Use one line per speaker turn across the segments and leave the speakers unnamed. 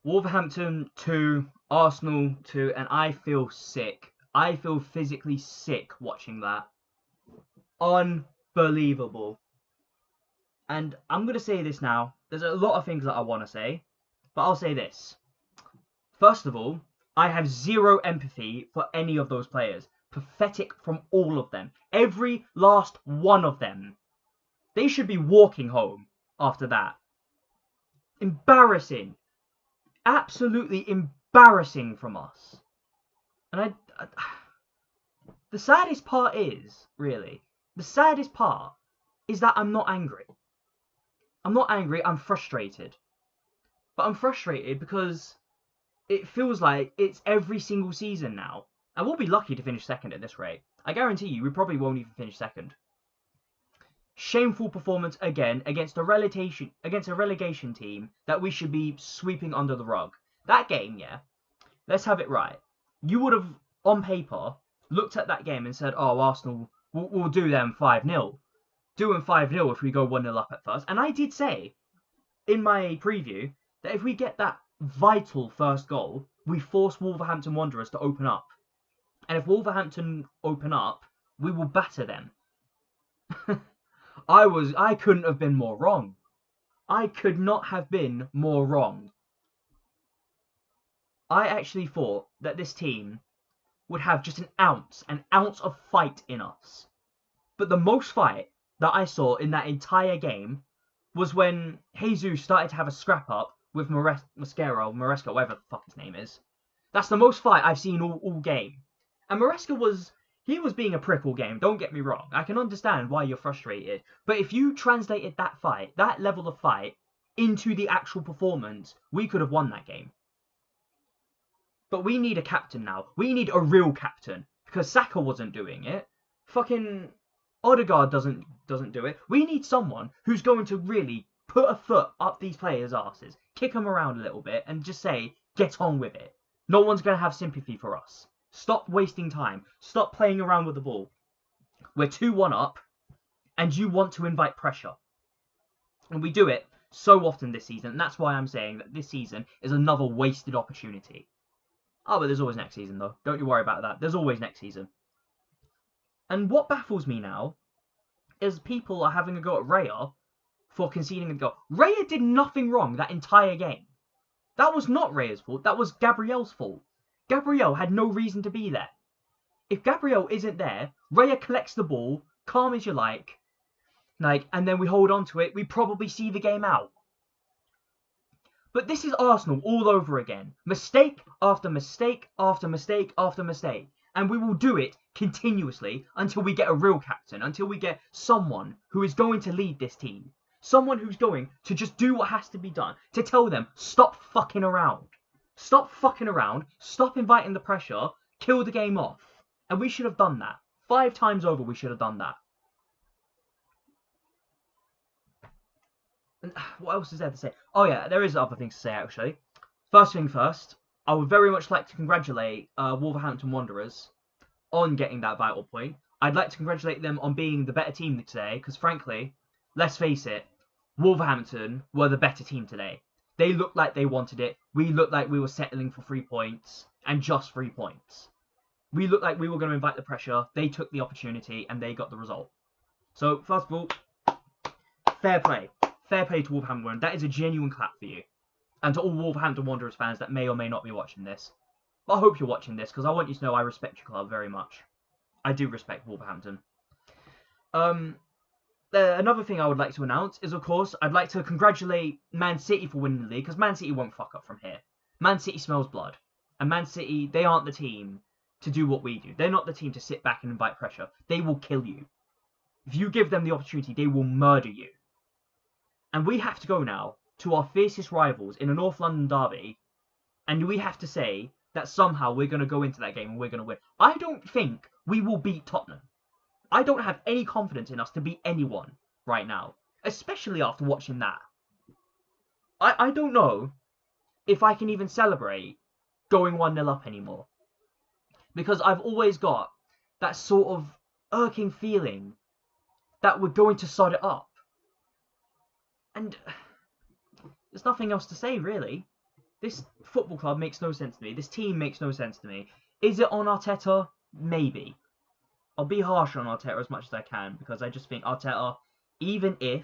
Wolverhampton 2, Arsenal 2, and I feel sick. I feel physically sick watching that. Unbelievable. And I'm going to say this now. There's a lot of things that I want to say, but I'll say this. First of all, I have zero empathy for any of those players. Pathetic from all of them. Every last one of them. They should be walking home after that. Embarrassing. Absolutely embarrassing from us. And the saddest part is, really, the saddest part is that I'm not angry. I'm not angry, I'm frustrated. But I'm frustrated because it feels like it's every single season now. And we'll be lucky to finish second at this rate. I guarantee you, we probably won't even finish second. Shameful performance again against a relegation team that we should be sweeping under the rug. That game, yeah, let's have it right. You would have, on paper, looked at that game and said, oh, Arsenal, we'll do them 5-0. Do them 5-0 if we go 1-0 up at first. And I did say, in my preview, that if we get that vital first goal, we force Wolverhampton Wanderers to open up. And if Wolverhampton open up, we will batter them. I couldn't have been more wrong. I could not have been more wrong. I actually thought that this team would have just an ounce of fight in us. But the most fight that I saw in that entire game was when Jesus started to have a scrap up with Maresca, whatever the fuck his name is. That's the most fight I've seen all game. And Maresca was being a prick all game, don't get me wrong. I can understand why you're frustrated. But if you translated that fight, that level of fight, into the actual performance, we could have won that game. But we need a captain now. We need a real captain. Because Saka wasn't doing it. Fucking Odegaard doesn't do it. We need someone who's going to really put a foot up these players' asses, kick them around a little bit, and just say, get on with it. No one's going to have sympathy for us. Stop wasting time. Stop playing around with the ball. We're 2-1 up, and you want to invite pressure. And we do it so often this season, and that's why I'm saying that this season is another wasted opportunity. Oh, but there's always next season, though. Don't you worry about that. There's always next season. And what baffles me now is people are having a go at Raya for conceding a goal. Raya did nothing wrong that entire game. That was not Raya's fault. That was Gabriel's fault. Gabriel had no reason to be there. If Gabriel isn't there, Raya collects the ball, calm as you like, and then we hold on to it. We probably see the game out. But this is Arsenal all over again. Mistake after mistake after mistake after mistake. And we will do it continuously until we get a real captain, until we get someone who is going to lead this team. Someone who's going to just do what has to be done, to tell them, stop fucking around. Stop fucking around, stop inviting the pressure, kill the game off. And we should have done that. 5 times over we should have done that. And what else is there to say? Oh yeah, there is other things to say actually. First thing first, I would very much like to congratulate Wolverhampton Wanderers on getting that vital point. I'd like to congratulate them on being the better team today, because frankly, let's face it, Wolverhampton were the better team today. They looked like they wanted it. We looked like we were settling for 3 points, and just 3 points. We looked like we were going to invite the pressure. They took the opportunity, and they got the result. So, first of all, fair play. Fair play to Wolverhampton. That is a genuine clap for you. And to all Wolverhampton Wanderers fans that may or may not be watching this. But I hope you're watching this, because I want you to know I respect your club very much. I do respect Wolverhampton. Another thing I would like to announce is, of course, I'd like to congratulate Man City for winning the league, because Man City won't fuck up from here. Man City smells blood. And Man City, they aren't the team to do what we do. They're not the team to sit back and invite pressure. They will kill you. If you give them the opportunity, they will murder you. And we have to go now to our fiercest rivals in a North London derby, and we have to say that somehow we're going to go into that game and we're going to win. I don't think we will beat Tottenham. I don't have any confidence in us to beat anyone right now, especially after watching that. I don't know if I can even celebrate going 1-0 up anymore, because I've always got that sort of irking feeling that we're going to sod it up. And there's nothing else to say, really. This football club makes no sense to me. This team makes no sense to me. Is it on Arteta? Maybe. I'll be harsh on Arteta as much as I can because I just think Arteta, even if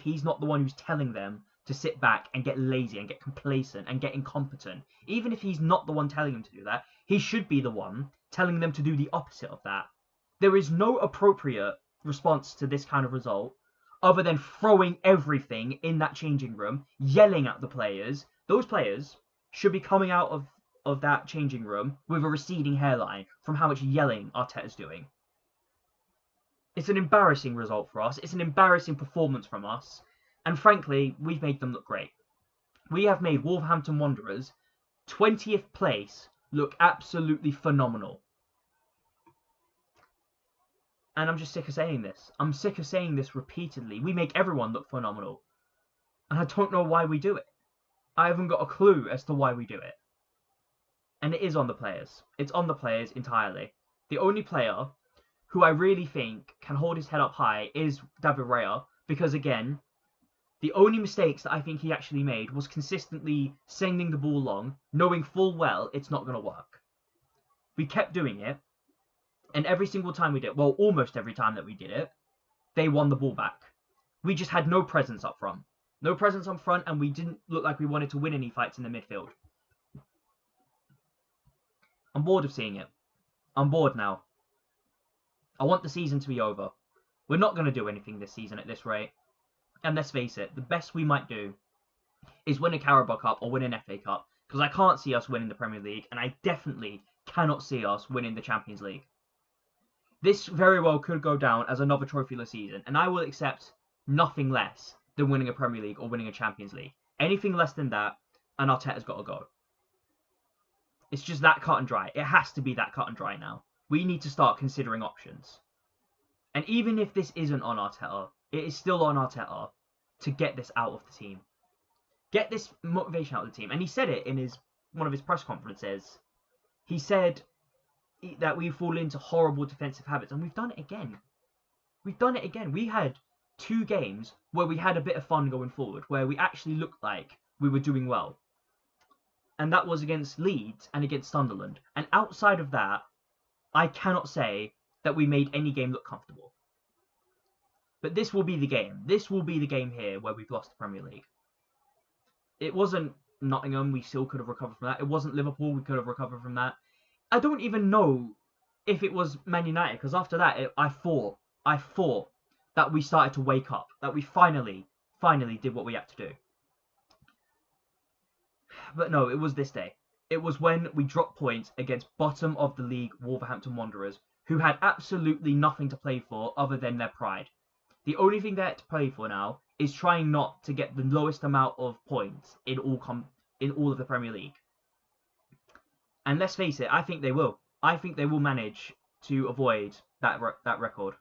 he's not the one who's telling them to sit back and get lazy and get complacent and get incompetent, even if he's not the one telling them to do that, he should be the one telling them to do the opposite of that. There is no appropriate response to this kind of result other than throwing everything in that changing room, yelling at the players. Those players should be coming out of that changing room with a receding hairline from how much yelling Arteta's doing. It's an embarrassing result for us. It's an embarrassing performance from us. And frankly, we've made them look great. We have made Wolverhampton Wanderers 20th place look absolutely phenomenal. And I'm just sick of saying this. I'm sick of saying this repeatedly. We make everyone look phenomenal. And I don't know why we do it. I haven't got a clue as to why we do it. And it is on the players. It's on the players entirely. The only player who I really think can hold his head up high is David Raya. Because again, the only mistakes that I think he actually made was consistently sending the ball long, knowing full well it's not going to work. We kept doing it. And every single time we did it, well, almost every time that we did it, they won the ball back. We just had no presence up front. No presence up front, and we didn't look like we wanted to win any fights in the midfield. I'm bored of seeing it. I'm bored now. I want the season to be over. We're not going to do anything this season at this rate. And let's face it, the best we might do is win a Carabao Cup or win an FA Cup. Because I can't see us winning the Premier League, and I definitely cannot see us winning the Champions League. This very well could go down as another trophyless season, and I will accept nothing less than winning a Premier League or winning a Champions League. Anything less than that, and Arteta's got to go. It's just that cut and dry. It has to be that cut and dry now. We need to start considering options. And even if this isn't on Arteta, it is still on Arteta to get this out of the team. Get this motivation out of the team. And he said it in one of his press conferences. He said that we fall into horrible defensive habits, and we've done it again. We've done it again. We had 2 games where we had a bit of fun going forward, where we actually looked like we were doing well. And that was against Leeds and against Sunderland. And outside of that, I cannot say that we made any game look comfortable. But this will be the game. This will be the game here where we've lost the Premier League. It wasn't Nottingham, we still could have recovered from that. It wasn't Liverpool, we could have recovered from that. I don't even know if it was Man United, because after that, I thought that we started to wake up, that we finally did what we had to do. But no, it was this day. It was when we dropped points against bottom of the league Wolverhampton Wanderers, who had absolutely nothing to play for other than their pride. The only thing they had to play for now is trying not to get the lowest amount of points in all of the Premier League. And let's face it, I think they will. I think they will manage to avoid that record.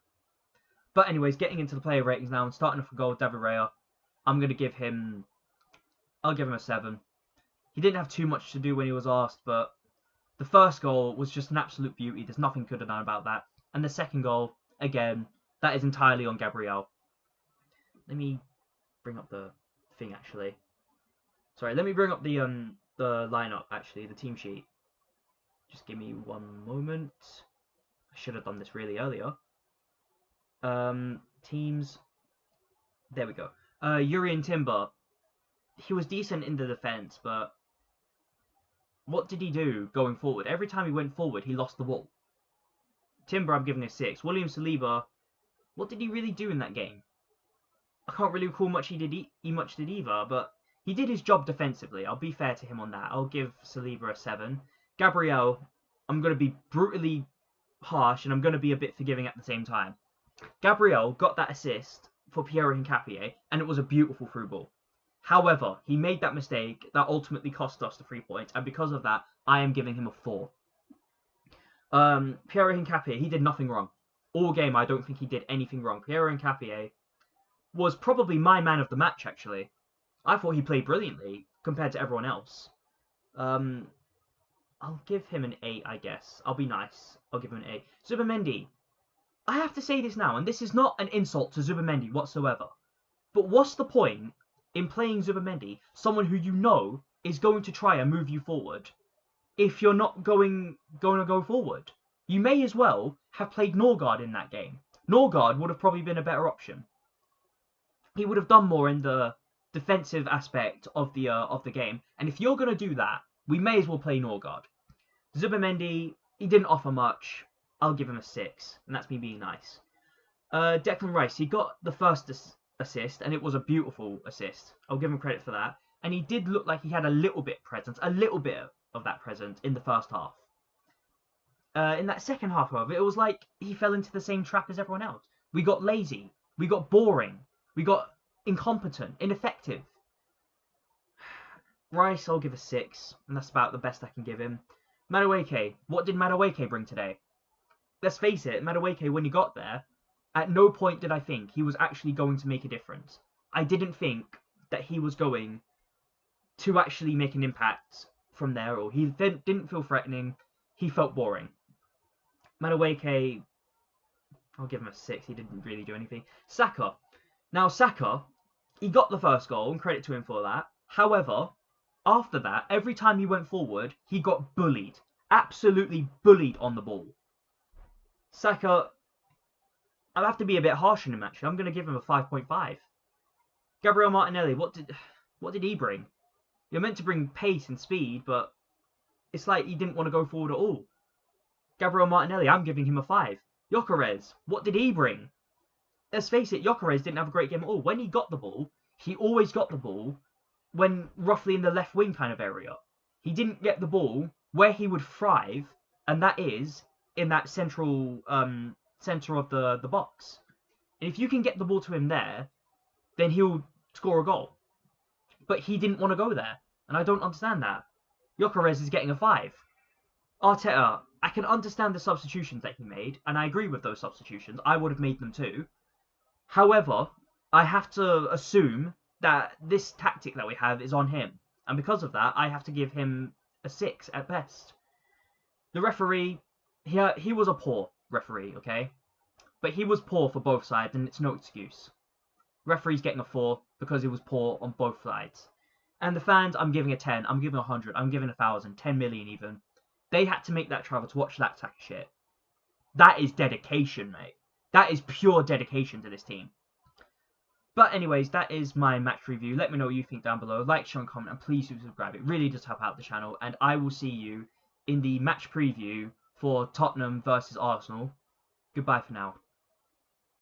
But anyways, getting into the player ratings now, and starting off with goal, David Raya. I'll give him a 7. He didn't have too much to do when he was asked, but the first goal was just an absolute beauty. There's nothing could have done about that. And the second goal, again, that is entirely on Gabriel. Let me bring up the thing, actually. Sorry, let me bring up the lineup, actually, the team sheet. Just give me one moment. I should have done this really earlier. Teams. There we go. Urian Timber. He was decent in the defence, but what did he do going forward? Every time he went forward, he lost the ball. Timber, I'm giving a 6. William Saliba, what did he really do in that game? I can't really recall much he did either, but he did his job defensively. I'll be fair to him on that. I'll give Saliba a 7. Gabriel, I'm going to be brutally harsh, and I'm going to be a bit forgiving at the same time. Gabriel got that assist for Pierre Hincapié, and it was a beautiful through ball. However, he made that mistake that ultimately cost us the 3 points, and because of that, I am giving him a 4. Pierre Hincapié, he did nothing wrong. All game, I don't think he did anything wrong. Pierre Hincapié was probably my man of the match, actually. I thought he played brilliantly compared to everyone else. I'll give him an 8, I guess. I'll be nice. I'll give him an 8. Zubimendi. I have to say this now, and this is not an insult to Zubimendi whatsoever. But what's the point in playing Zubimendi, someone who you know is going to try and move you forward, if you're not going to go forward? You may as well have played Norgard in that game. Norgard would have probably been a better option. He would have done more in the defensive aspect of the game. And if you're going to do that, we may as well play Norgard. Zubimendi, he didn't offer much. I'll give him a 6, and that's me being nice. Declan Rice, he got the first assist, and it was a beautiful assist. I'll give him credit for that. And he did look like he had a little bit of that presence in the first half. In that second half, however, it was like he fell into the same trap as everyone else. We got lazy. We got boring. We got incompetent, ineffective. Rice, I'll give a 6, and that's about the best I can give him. Madueke, what did Madueke bring today? Let's face it, Madueke, when he got there, at no point did I think he was actually going to make a difference. I didn't think that he was going to actually make an impact from there, or he didn't feel threatening. He felt boring. Madueke, I'll give him a 6. He didn't really do anything. Saka. Now, Saka, he got the first goal, and credit to him for that. However, after that, every time he went forward, he got bullied. Absolutely bullied on the ball. Saka, I'll have to be a bit harsh on him, actually. I'm going to give him a 5.5. Gabriel Martinelli, what did he bring? You're meant to bring pace and speed, but it's like he didn't want to go forward at all. Gabriel Martinelli, I'm giving him a 5. Gyökeres, what did he bring? Let's face it, Gyökeres didn't have a great game at all. When he got the ball, he always got the ball when roughly in the left wing kind of area. He didn't get the ball where he would thrive, and that is in that central center of the box. And if you can get the ball to him there, then he'll score a goal. But he didn't want to go there, and I don't understand that. Gyökeres is getting a 5. Arteta, I can understand the substitutions that he made, and I agree with those substitutions. I would have made them too. However, I have to assume that this tactic that we have is on him. And because of that, I have to give him a 6 at best. The referee, he was a poor referee, okay? But he was poor for both sides, and it's no excuse. Referee's getting a 4 because he was poor on both sides. And the fans, I'm giving a 10. I'm giving 100. I'm giving 1,000. 10 million even. They had to make that travel to watch that sack of shit. That is dedication, mate. That is pure dedication to this team. But anyways, that is my match review. Let me know what you think down below. Like, share, and comment, and please do subscribe. It really does help out the channel. And I will see you in the match preview for Tottenham versus Arsenal. Goodbye for now.